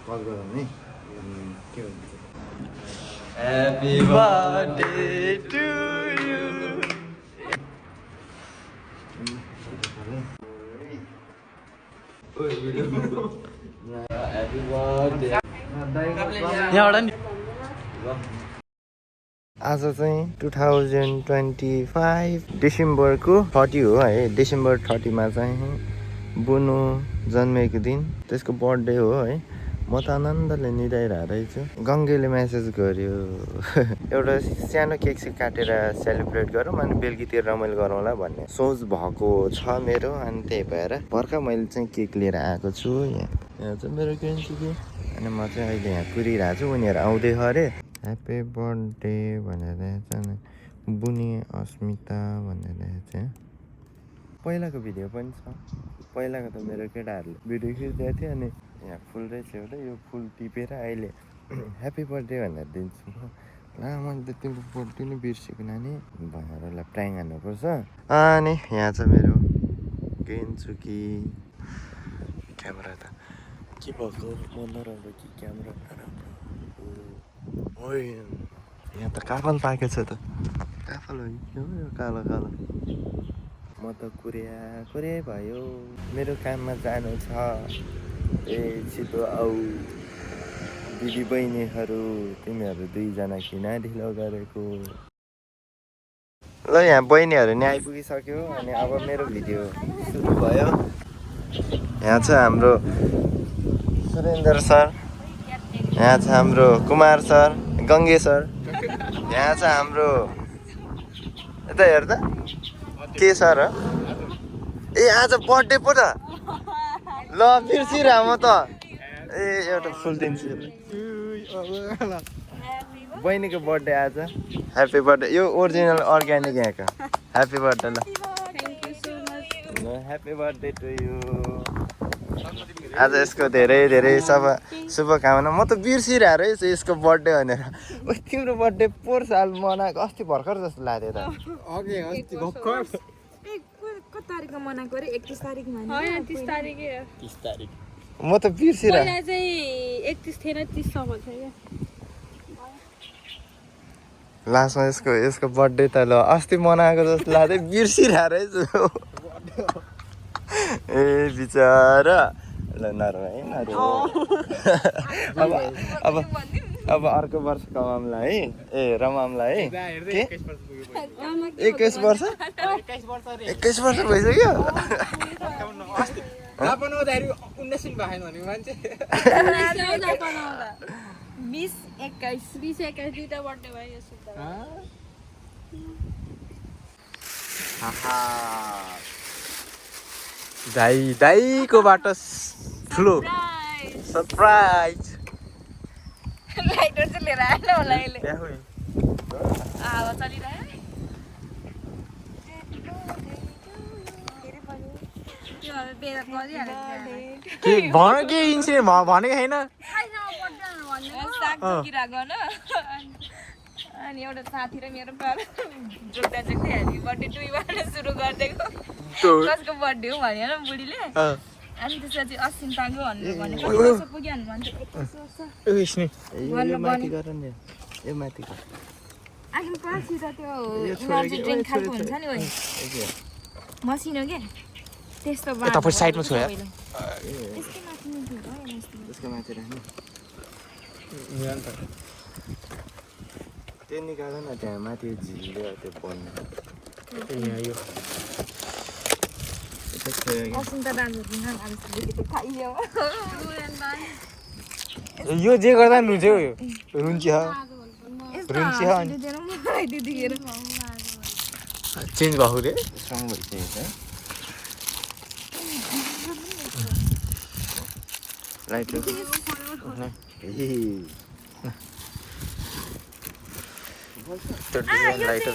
Call गरौँ नि के हुन्छ Happy birthday to you. Happy birthday. यहाँबाट नि आज चाहिँ 2025 डिसेम्बरको 30 हो है। डिसेम्बर 30मा चाहिँ बुनु जन्मेको दिन, त्यसको बर्थडे हो है। म त आनन्दले निदाइरहेको रहेछु। गङ्गेले मेसेज गर्यो एउटा सानो केक चाहिँ काटेर सेलिब्रेट गरौँ अनि बेलुकीतिर रमाइलो गरौँला भन्ने सोच भएको छ मेरो। अनि त्यही भएर भर्खर मैले चाहिँ केक लिएर आएको छु। यहाँ चाहिँ मेरो केन्चुकी अनि म चाहिँ अहिले यहाँ कुरिरहेको छु। उनीहरू आउँदै अरे ह्याप्पी बर्थडे भनेर चाहिँ बुनी अस्मिता भनेर चाहिँ पहिलाको भिडियो पनि छ। पहिलाको त मेरो केटाहरूले भिडियो खिच्दै थियो अनि यहाँ फुल रहेछ एउटा, यो फुल टिपेर अहिले ह्याप्पी बर्थडे भनेर दिन्छु म। ला मैले त तिम्रो बर्थडे नै बिर्सेको नानी भनेर उसलाई प्राङ हान्नुपर्छ। अनि यहाँ चाहिँ मेरो गेन्चुकी क्यामेरा त के भएको म नराम्रो कि क्यामेरा नराम्रो हो। यहाँ त काफल पाकेको छ त। काफल हो कि यो कालो कालो। म त कुरे भयो। मेरो काममा जानु छ। छिटो आऊ दिदी बहिनीहरू, तिमीहरू दुईजना किन ढिलो गरेको। ल यहाँ बहिनीहरू नि आइपुगिसक्यो अनि अब मेरो भिडियो सुरु भयो। यहाँ छ हाम्रो सुरेन्द्र सर, यहाँ छ हाम्रो कुमार सर, गङ्गे सर, यहाँ छ हाम्रो यता हेर्दा के सर हो ए आज बर्थडे पो त। ल बिर्सिरह म त ए एउटा फुल दिन्छु बहिनीको बर्थडे आज। Happy birthday. यो ओरिजिनल अर्ग्यानिक यहाँको। Happy birthday. ल ह्याप्पी बर्थडे टु यु। आज यसको धेरै धेरै शुभकामना। म त बिर्सिरहेको रहेछु यसको बर्थडे भनेर। तिम्रो बर्थडे पोहोर साल मनाएको, अस्ति भर्खर जस्तो लाग्यो त। अस्ति भर्खर कति तारिकमा मनाएको अरे? 31 तारिकमा हैन 30 तारिकै हो। 30 तारिक म त बिर्सिरहेँ। पहिला चाहिँ 31 थिएन 30 सम्म छ के। लास्टमा यसको बर्थडे त ल अस्ति मनाएको जस्तो लाग्दै बिर्सिरहेको रहेछु। ए बिचरा। ल नरो है नरो। अब अर्को वर्ष कमाउँला है। ए रमाउँला है। के 21 वर्ष 21 वर्ष भइसक्यो। 20-21 दुईटा बर्थडे भयो यसो त। दाइकोबाट ठुलो सरप्राइज। लाइटर चाहिँ लिएर आएन होला अहिले। हावा चलिरह्यो। के भन के इन्सिडेन्ट भनेको छैन। अनि एउटा साथी र मेरो जोग्दा जोग्दै हामी बर्थडे टुबाट सुरु गरिदिएको। कसको बर्थडे हो भन्यो न बुढीले। अनि त्यसपछि असिन्ताको भनेर भने कति वर्ष पुग्यो भन्छ 21 वर्ष। यो माथिको आखिर पछि त त्यो एनर्जी ड्रिङ्क खालको हुन्छ नि ओइ मसिनो के त्यस्तो बाटो तपाईँ साइडमा छु यार। त्यसको माथि राख्नु। त्यो निकाल न त्यहाँ माथि झिल्यो त्यो बन्द। यो जे गर्दा पनि हुन्छ यो रुन्ची चेन्ज भएको रे सँग भइसकेको छ। लाइट लाइटर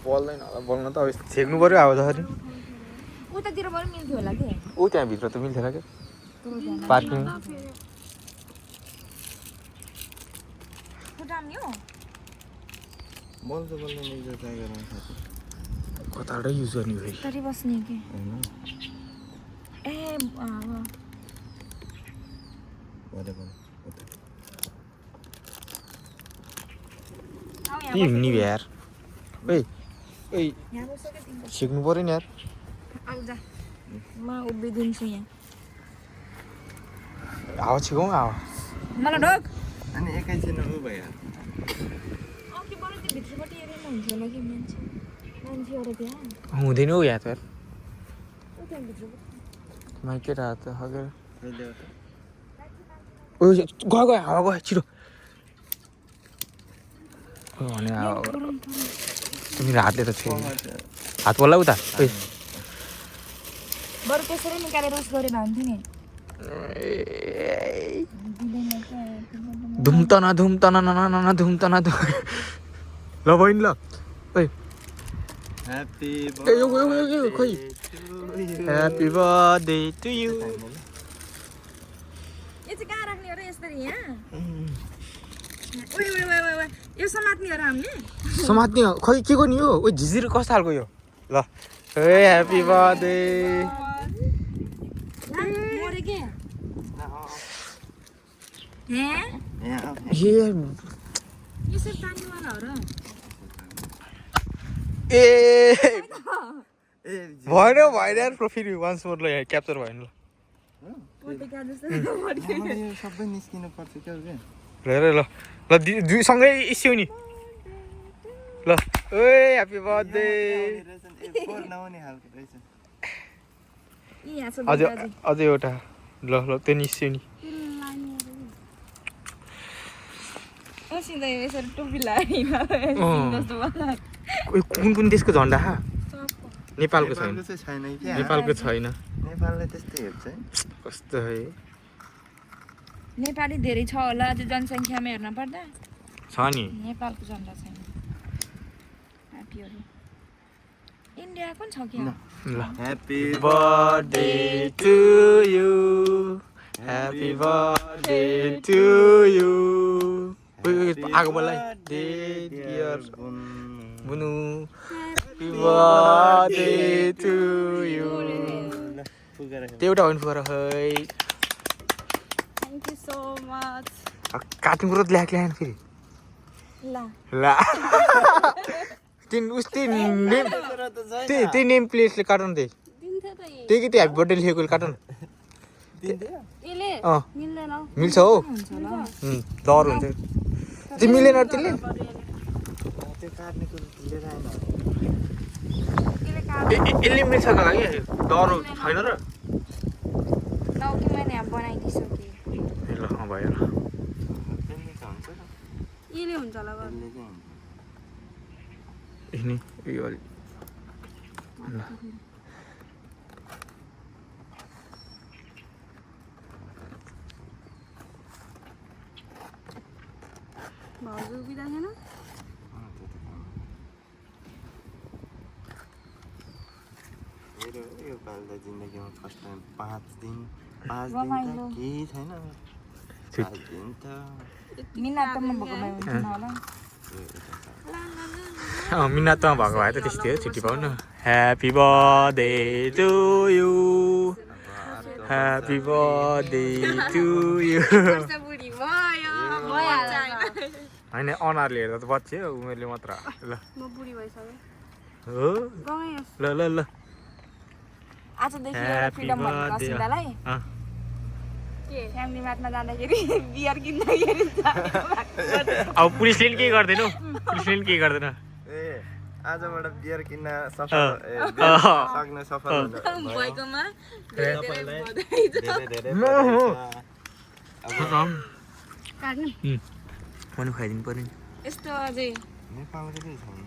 बल्दैन होला। बल्न त अब छेक्नु पर्यो आउँदाखेरि। उतातिर पनि मिल्थ्यो होला के। ऊ त्यहाँभित्र त मिल्थेन क्या पार्किङ। बल्छ बल्दैन एक ट्राई गरौँ साथी। कताबाटै युज गर्ने भाइ। तरी बस्ने के हैन हिँड्ने यार ओइ ओइ सिक्नु पर्यो नि यार म उभिदिन्छु यहाँ हावा छिकाउँ हावा मलाई ढोक अनि एकैछिन उ भयो अघि बरु त्यो भित्रपट्टि हेरेर हुन्छ होला कि मान्छेहरू त्यहाँ हुँदैन हौ यहाँ त यार ऊ त्यहाँ भित्रपट्टि माइके रात हगेर ओइ गयो गयो हावा गयो छिटो भने हावा तिमीले हातले त छैन हात बोल्ला उता ओइ बरु त्यसरी निकालेर उस गरेर हुन्थ्यो नि धुम्तना धुम्तना नना धुम्तना धुम ल बहिनी ल ओइ ह्यापी ए यो खोइ ह्यापी बर्थडे टु यु यो चाहिँ कहाँ राख्ने हो र यसरी यहाँ ओइ ओइ ओइ ओइ यो समात्ने हो र हामीले समात्ने खै के गर्ने हो ओइ झिझिर कस्तो खालको यो ल ए ह्यापी बर्थडे मोरे के हे ए यसरी तान्नेवाला हो र ए भएन यार फेरि वान्स मोर ल यहाँ क्याप्चर भएन ल पोटेका जस्तो यो सबै निस्किनु पर्छ क्या हेर ल ल दुईसँगै इस्यौ नि ल ओए ह्यापी बर्थडे नआउने खालको रहेछ यहाँ छ अझै एउटा ल त्यो निस्यो नि सिधै यसरी टोपी लगाएर जस्तो बनायो कुन देशको झन्डा नेपालको छैन नेपालको चाहिँ छैन क्या नेपालको छैन नेपालले त्यस्तै हेर्छ है कस्तो है नेपाली धेरै छ होला अझ जनसङ्ख्यामा हेर्न पर्दा छ नि नेपालको झन्डा छैन ह्याप्पीहरू इन्डियाको पनि छ क्या ल happy birthday to you happy birthday to you आगो बोल्लाई dear Bunu happy birthday to you त्यो एउटा हुनु पर्यो है थ्याङ्क यू सो मच काट्नु कुरो ल्याएको ल्याएन फेरि ला त्यही नेम प्लेटले काट न त्यही कि त्यो ह्याप्पी बर्थडे लेखेको काट न मिल्छ हौ डर हुन्छ त्यो मिलेन त्यसले यसले मिल्छ होला कि डर छैन र ल भयो यसले हुन्छ होला नि यो ल भाउजू बिदा छैन यो पाल त जिन्दगीमा फर्स्ट टाइम 5 दिन त केही छैन 5 दिन त मिनातमा भएको भए हुन्थेन होला मिनातमा भएको भए त त्यस्तै हो छुट्टी पाउनु happy birthday to you happy birthday to you बुढी भयो होइन अनुहारले हेर्दा त बच्चे हो उमेरले मात्र ल म बुढी भइसक्यो हो ल ल ल आजदेखि एउटा फ्रिडम भनेको असिन्दालाई फ्यामिली मार्टमा जाँदाखेरि बियर किन्दाखेरि अब पुलिसले के गर्दैन पुलिसले के गर्दैन ए आजबाट बियर किन्न सक्ने सफल भएकोमा मनु खुवाइदिनु पर्यो नि यस्तो अझै नेपालको चाहिँ छैन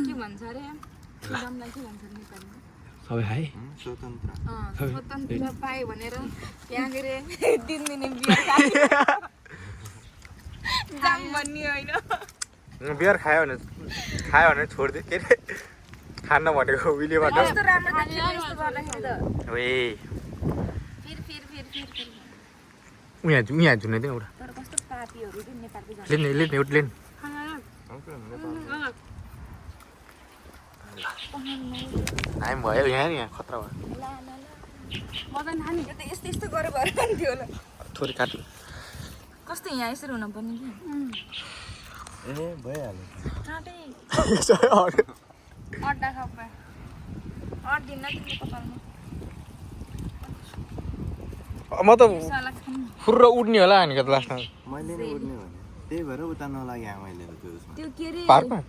के भन्छ अरे फ्रिडमलाई के भन्छ नेपालीमा सबै खाए स्वतन्त्र स्वतन्त्र पायो भनेर त्यहाँ गएर 3 दिने बियर जाम भन्ने होइन बियर खायो भने छोडिदियो के अरे खान्न भनेको उहिलेबाट कस्तो राम्रो देखियो यस्तो गर्दाखेरि त ओए फिर उहाँ झुन्नै एउटा तर कस्तो पापीहरू चाहिँ नेपालको झन् लेन एउटा लेन टाइम भयो यहाँ खतरा भयो मदन हामी त यस्तो यस्तो गरेर भएर थियो होला थोरै काट्नु कस्तो यहाँ यसरी हुन पर्ने कि ए भइहाल्यो काटै अड्यो। अड्डा खप्पा अड्दिन्न तिम्रो कपालमा म त साला खानु फुर्र उड्ने होला भनेको त लास्टमा मैले नै उड्ने भने त्यही भएर उता नलागे मैले त्यो उसमा त्यो के रे पार्कमा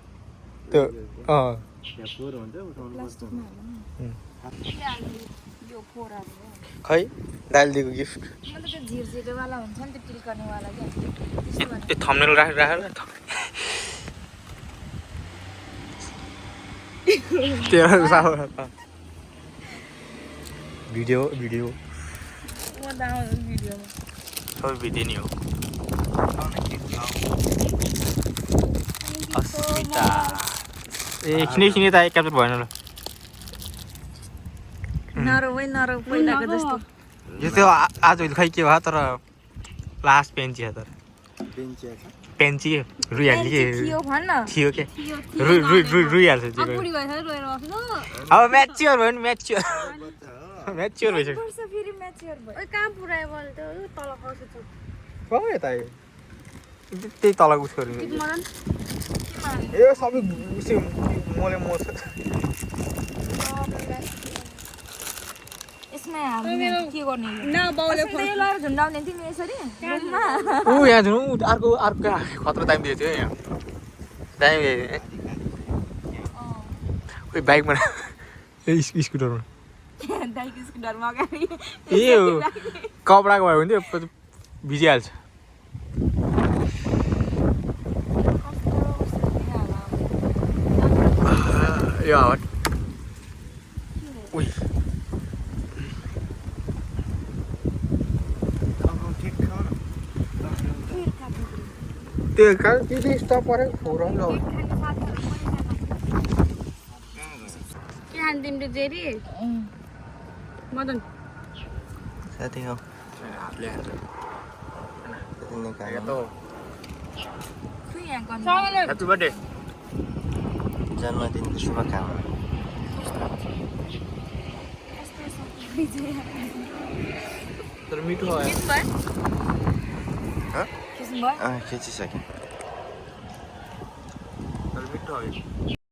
त्यो त्यहाँ फोहोर हुन्छ उठाउनु पर्छ यो फोराहरू खै दाइले दिएको गिफ्ट मतलब त्यो झिरझिरेवाला हुन्छ नि त्यो टिल गर्नेवाला क्या त्यस्तो भने त्यो थम्नेल राखेर तेरो साउ भिडियो म त आउँछु भिडियोमा सबै भिडियो नि हो अस्मिता ए खिने त क्याप्चर भएन ल नरौ पहिलाको जस्तो यो त्यो आज खै के भयो तर लास्ट पेन्ची छ तर बेन्चिया छ पेन्ची रुइहाल्ने के थियो भन्न थियो के थियो रुइहाल्छ त्यो बुढी भएछ रोएर बस्नु अब म्याच्योर भयो नि म्याच्योर भइसक्यो वर्ष फेरि म्याच्योर भयो ओइ कहाँ पुरायो बल त्यो तल खस्छ हो यता त्यही तल उसको मदन ए सबै उसै मोले म यसमा हाल्ने के गर्ने न बाउले फोन लगाएर झुन्डाउने तिमी यसरी रुममा ऊ यहाँ जानु अर्को खतरा टाइम दिएको थियो यहाँ टाइम उयो बाइकमा ए स्कुटरमा दाइको स्कुटरमा अगाडि ए हो कपडाको भयो भने चाहिँ भिजिहाल्छ यो हावा उही त्यो कहाँ त्यो स्टप परेको फोरम ल के खान तिम्रो जेरी मदन साथी हो हातले हान्छ निकाल्नु खै यहाँ गर्नु ह्याप्पी बर्थडे जन्मदिनको शुभकामना तर मिठो भयो किस भयो हँ किस भयो खिचिसकेँ तर मिठो भयो